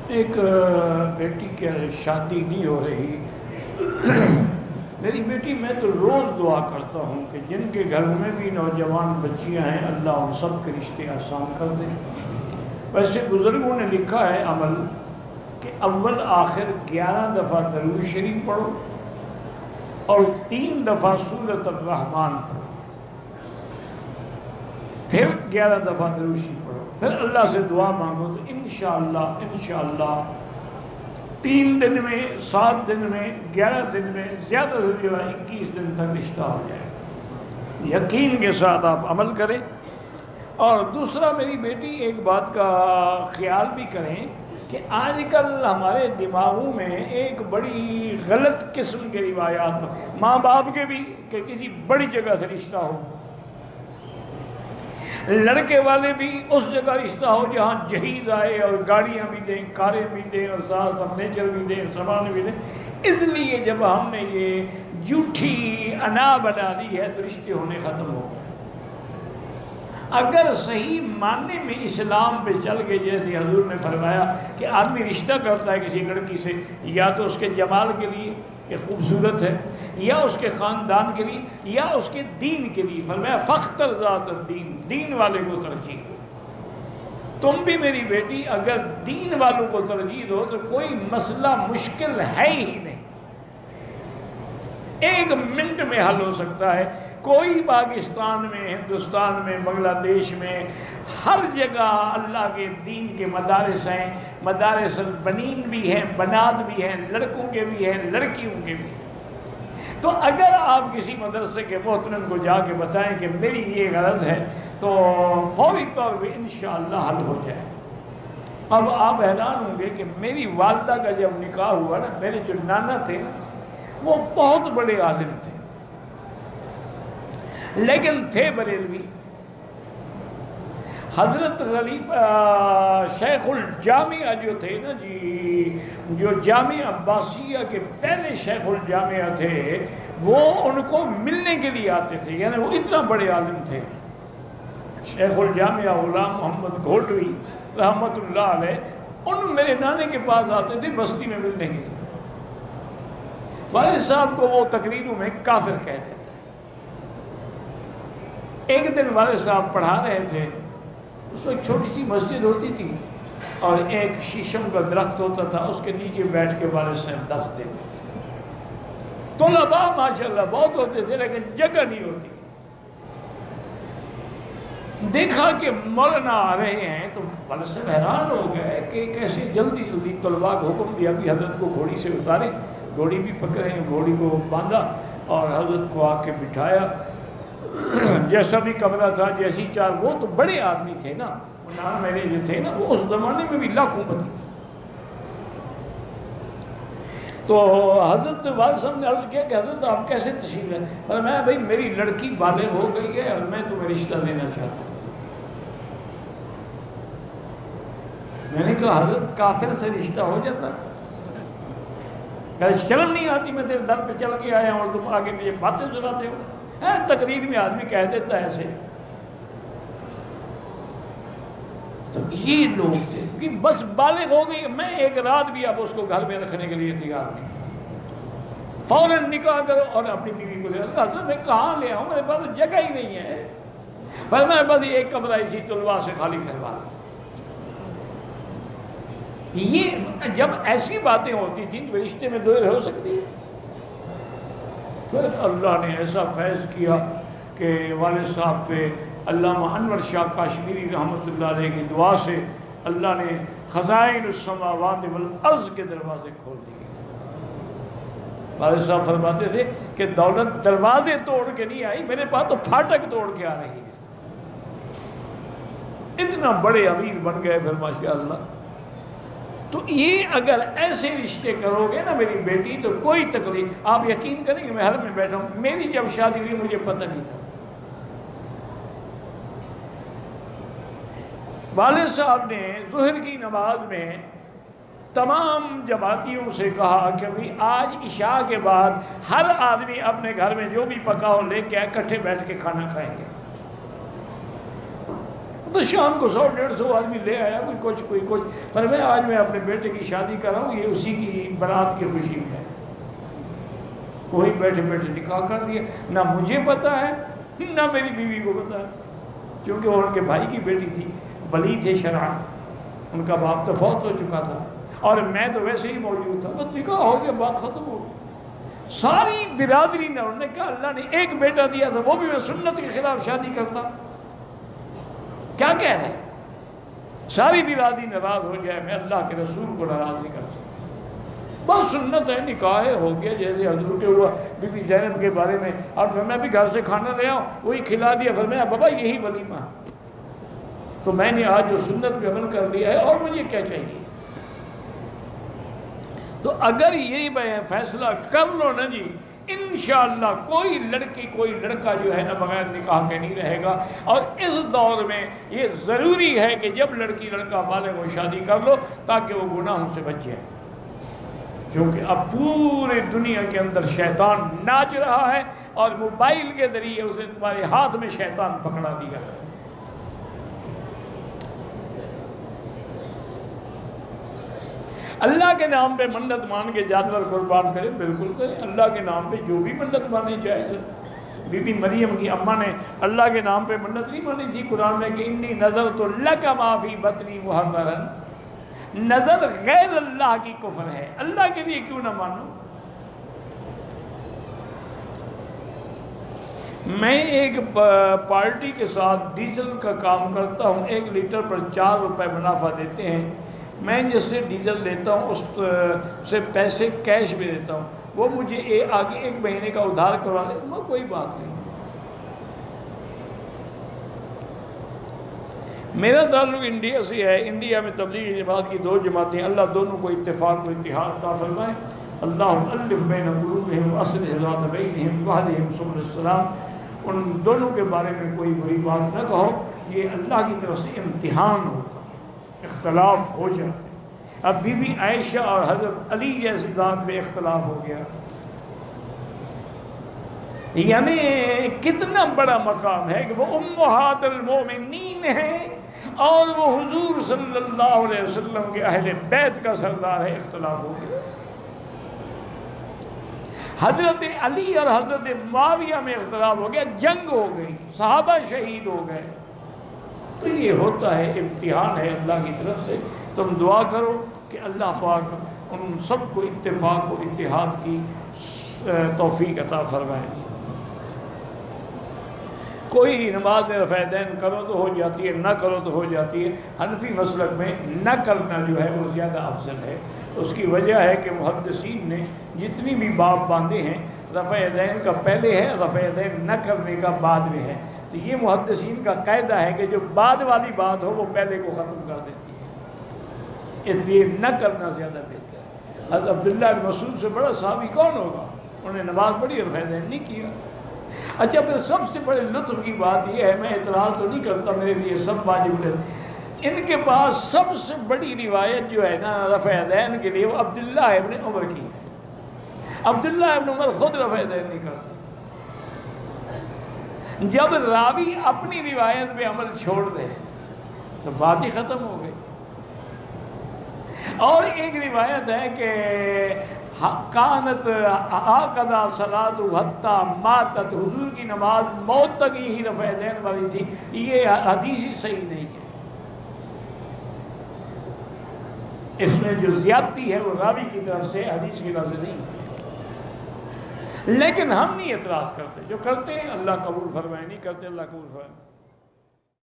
ایک بیٹی کی شادی نہیں ہو رہی. میری بیٹی، میں تو روز دعا کرتا ہوں کہ جن کے گھر میں بھی نوجوان بچیاں ہیں اللہ ان سب کے رشتے آسان کر دے. ویسے بزرگوں نے لکھا ہے عمل کہ اول آخر 11 دفعہ درود شریف پڑھو اور 3 دفعہ سورۃ الرحمن پڑھو، پھر 11 دفعہ درود شریف پڑھو، پھر اللہ سے دعا مانگو تو انشاءاللہ 3 دن میں، 7 دن میں، 11 دن میں، زیادہ سے زیادہ 21 دن تک رشتہ ہو جائے گا. یقین کے ساتھ آپ عمل کریں. اور دوسرا، میری بیٹی ایک بات کا خیال بھی کریں کہ آج کل ہمارے دماغوں میں ایک بڑی غلط قسم کے روایات، ماں باپ کے بھی کہ کسی بڑی جگہ سے رشتہ ہو، لڑکے والے بھی اس جگہ رشتہ ہو جہاں جہیز آئے اور گاڑیاں بھی دیں، کاریں بھی دیں اور ساتھ فرنیچر بھی دیں، سامان بھی دیں. اس لیے جب ہم نے یہ جھوٹی انا بنا دی ہے تو رشتے ہونے ختم ہو گئے. اگر صحیح معنی میں اسلام پہ چل کے جیسے حضور نے فرمایا کہ آدمی رشتہ کرتا ہے کسی لڑکی سے یا تو اس کے جمال کے لیے کہ خوبصورت ہے، یا اس کے خاندان کے لیے، یا اس کے دین کے لیے، فرمایا فاختر ذات الدین، دین والے کو ترجیح دو. تم بھی میری بیٹی اگر دین والوں کو ترجیح دو تو کوئی مسئلہ مشکل ہے ہی نہیں، 1 منٹ میں حل ہو سکتا ہے. کوئی پاکستان میں، ہندوستان میں، بنگلہ دیش میں، ہر جگہ اللہ کے دین کے مدارس ہیں. مدارس البنین بھی ہیں، بنات بھی ہیں، لڑکوں کے بھی ہیں، لڑکیوں کے بھی ہیں. تو اگر آپ کسی مدرسے کے محترم کو جا کے بتائیں کہ میری یہ غرض ہے تو فوری طور پہ انشاءاللہ حل ہو جائے. اب آپ حیران ہوں گے کہ میری والدہ کا جب نکاح ہوا نا، میرے جو نانا تھے نا وہ بہت بڑے عالم تھے لیکن تھے بریلوی. حضرت خلیفہ شیخ الجامعہ جو تھے نا جی، جو جامعہ عباسیہ کے پہلے شیخ الجامعہ تھے، وہ ان کو ملنے کے لیے آتے تھے، یعنی وہ اتنا بڑے عالم تھے. شیخ الجامعہ غلام محمد گھوٹوی رحمۃ اللہ علیہ، ان میرے نانے کے پاس آتے تھے بستی میں ملنے کے لیے. والد صاحب کو وہ تقریروں میں کافر کہتے تھے. ایک دن والد صاحب پڑھا رہے تھے، اس وقت چھوٹی سی مسجد ہوتی تھی اور ایک شیشم کا درخت ہوتا تھا، اس کے نیچے بیٹھ کے والد صاحب درس دیتے تھے. طلباء ماشاءاللہ بہت ہوتے تھے لیکن جگہ نہیں ہوتی. دیکھا کہ مولانا آ رہے ہیں تو والد صاحب حیران ہو گئے کہ کیسے جلدی جلدی. طلباء کو حکم دیا کہ حضرت کو گھوڑی سے اتارے. گھوڑی بھی پکڑے، گھوڑی کو باندھا اور حضرت کو آ کے بٹھایا. جیسا بھی کمرہ تھا، جیسی چار، وہ تو بڑے آدمی تھے نا، وہ نانا میرے جو تھے نا وہ اس زمانے میں بھی لاکھوں پتی تھے. تو حضرت والد صاحب نے عرض کیا کہ حضرت آپ کیسے تشریف لائے؟ فرمایا بھائی میری لڑکی بالغ ہو گئی ہے اور میں تمہیں رشتہ دینا چاہتا ہوں. میں نے کہا حضرت کافر سے رشتہ ہو جاتا؟ شرم نہیں آتی؟ میں تیرے در پہ چل کے آیا ہوں اور تم آگے مجھے باتیں سناتے ہو. تقریر میں آدمی کہہ دیتا ہے ایسے. تو یہ لوگ تھے کہ بس بالغ ہو گئی، میں ایک رات بھی اب اس کو گھر میں رکھنے کے لیے تیار نہیں. فوراً نکاح کرو اور اپنی بیوی کو لے آؤ. حضرت میں کہاں لے آؤں، میرے پاس جگہ ہی نہیں ہے. فرمایا بس ایک کمرہ اسی طلباء سے خالی کروا لو. یہ جب ایسی باتیں ہوتی تھیں رشتے میں دیر ہو سکتی ہے. پھر اللہ نے ایسا فیض کیا کہ والد صاحب پہ علامہ انور شاہ کاشمیری رحمۃ اللہ علیہ کی دعا سے اللہ نے خزائن السماوات والارض کے دروازے کھول دیے. والد صاحب فرماتے تھے کہ دولت دروازے توڑ کے نہیں آئی، میرے پاس تو پھاٹک توڑ کے آ رہی ہے. اتنا بڑے امیر بن گئے پھر ماشاءاللہ. تو یہ اگر ایسے رشتے کرو گے نا میری بیٹی تو کوئی تکلیف. آپ یقین کریں کہ میں حرم میں بیٹھا ہوں، میری جب شادی ہوئی مجھے پتہ نہیں تھا. والد صاحب نے ظہر کی نماز میں تمام جماعتیوں سے کہا کہ بھئی آج عشاء کے بعد ہر آدمی اپنے گھر میں جو بھی پکا ہو لے کے اکٹھے بیٹھ کے کھانا کھائیں گے. تو شام کو 100-150 آدمی لے آیا، کوئی کچھ فرمایا آج میں اپنے بیٹے کی شادی کر رہا ہوں، یہ اسی کی برات کی خوشی میں ہے۔ وہی بیٹھے بیٹھے نکاح کر دیا، نہ مجھے پتا ہے نہ میری بیوی کو پتا ہے، کیونکہ وہ ان کے بھائی کی بیٹی تھی، ولی تھے شرعاً، ان کا باپ تو فوت ہو چکا تھا اور میں تو ویسے ہی موجود تھا، بس نکاح ہو گیا، بات ختم ہو گئی۔ ساری برادری نے، انہوں نے کہا اللہ نے ایک بیٹا دیا تھا، وہ بھی میں سنت کے خلاف شادی کرتا، کیا کہہ رہے ہیں؟ ساری برادری ناراض ہو جائے، میں اللہ کے رسول کو ناراض نہیں کر سکتا، بس سنت ہے، نکاح ہو گیا، جیسے حضور کے ہوا بی بی زینب کے بارے میں، اور میں بھی گھر سے کھانا لے آؤں، وہی کھلا دیا، فرمایا بابا یہی ولیمہ، تو میں نے آج جو سنت پہ عمل کر لیا ہے، اور مجھے کیا چاہیے؟ تو اگر یہی فیصلہ کر لو نا جی، انشاءاللہ کوئی لڑکی کوئی لڑکا جو ہے نا بغیر نکاح کے نہیں رہے گا۔ اور اس دور میں یہ ضروری ہے کہ جب لڑکی لڑکا بالغ ہو شادی کر لو تاکہ وہ گناہوں سے بچ جائے، کیونکہ اب پورے دنیا کے اندر شیطان ناچ رہا ہے اور موبائل کے ذریعے اسے تمہارے ہاتھ میں شیطان پکڑا دیا ہے۔ اللہ کے نام پہ منت مان کے جانور قربان کریں، بالکل کریں، اللہ کے نام پہ جو بھی منت مانی جائز ہے۔ بی بی مریم کی اماں نے اللہ کے نام پہ منت نہیں مانی تھی قرآن میں کہ انی نذرت لک ما فی بطنی محررا، نظر غیر اللہ کی کفر ہے، اللہ کے لیے کیوں نہ مانو؟ میں ایک پارٹی کے ساتھ ڈیزل کا کام کرتا ہوں، 1 لیٹر پر 4 روپے منافع دیتے ہیں، میں جس سے ڈیزل لیتا ہوں اس سے پیسے کیش بھی دیتا ہوں، وہ مجھے آگے 1 مہینے کا ادھار کروا دے، میں کوئی بات نہیں۔ میرا تعلق انڈیا سے ہے، انڈیا میں تبلیغی جماعت کی 2 جماعتیں، اللہ دونوں کو اتفاق و اتحاد عطا فرمائے، اللہ الف بین قلوبہم واصلح ذات بینہم واہدہم سبل السلام۔ ان دونوں کے بارے میں کوئی بری بات نہ کہو، یہ اللہ کی طرف سے امتحان ہوگا، اختلاف ہو جاتے ہیں۔ اب بی بی عائشہ اور حضرت علی جیسی ذات میں اختلاف ہو گیا، یعنی کتنا بڑا مقام ہے کہ وہ امہات المومنین ہیں اور وہ حضور صلی اللہ علیہ وسلم کے اہل بیت کا سردار ہے، اختلاف ہو گیا۔ حضرت علی اور حضرت معاویہ میں اختلاف ہو گیا، جنگ ہو گئی، صحابہ شہید ہو گئے۔ تو یہ ہوتا ہے، امتحان ہے اللہ کی طرف سے۔ تم دعا کرو کہ اللہ پاک ان سب کو اتفاق و اتحاد کی توفیق عطا فرمائے۔ کوئی نماز میں رفع دین کرو تو ہو جاتی ہے، نہ کرو تو ہو جاتی ہے۔ حنفی مسلک میں نہ کرنا جو ہے وہ زیادہ افضل ہے۔ اس کی وجہ ہے کہ محدثین نے جتنی بھی باب باندھے ہیں، رفع دین کا پہلے ہے، رفع دین نہ کرنے کا بعد میں ہے۔ تو یہ محدثین کا قاعدہ ہے کہ جو بعد والی بات ہو وہ پہلے کو ختم کر دیتی ہے، اس لیے نہ کرنا زیادہ بہتر ہے۔ حضرت عبداللہ بن مسعود سے بڑا صحابی کون ہوگا؟ انہوں نے نماز پڑھی، رفع دین نہیں کیا۔ اچھا، پھر سب سے بڑے لطف کی بات یہ ہے، میں اعتراض تو نہیں کرتا، میرے لیے سب واجب ہے، ان کے پاس سب سے بڑی روایت جو ہے نا رفع دین کے لیے وہ عبداللہ ابن عمر کی ہے۔ عبداللہ ابن عمر خود رفع دین نہیں کرتے۔ جب راوی اپنی روایت پہ عمل چھوڑ دے تو بات ہی ختم ہو گئی۔ اور ایک روایت ہے کہ کانت آقدا صلاۃ حتی ماتت، حضور کی نماز موت تک ہی رفع دین والی تھی، یہ حدیث ہی صحیح نہیں ہے۔ اس میں جو زیادتی ہے وہ راوی کی طرف سے، حدیث کی طرف سے نہیں ہے۔ لیکن ہم نہیں اعتراض کرتے، جو کرتے ہیں اللہ قبول فرمائے، نہیں کرتے اللہ قبول فرمائے۔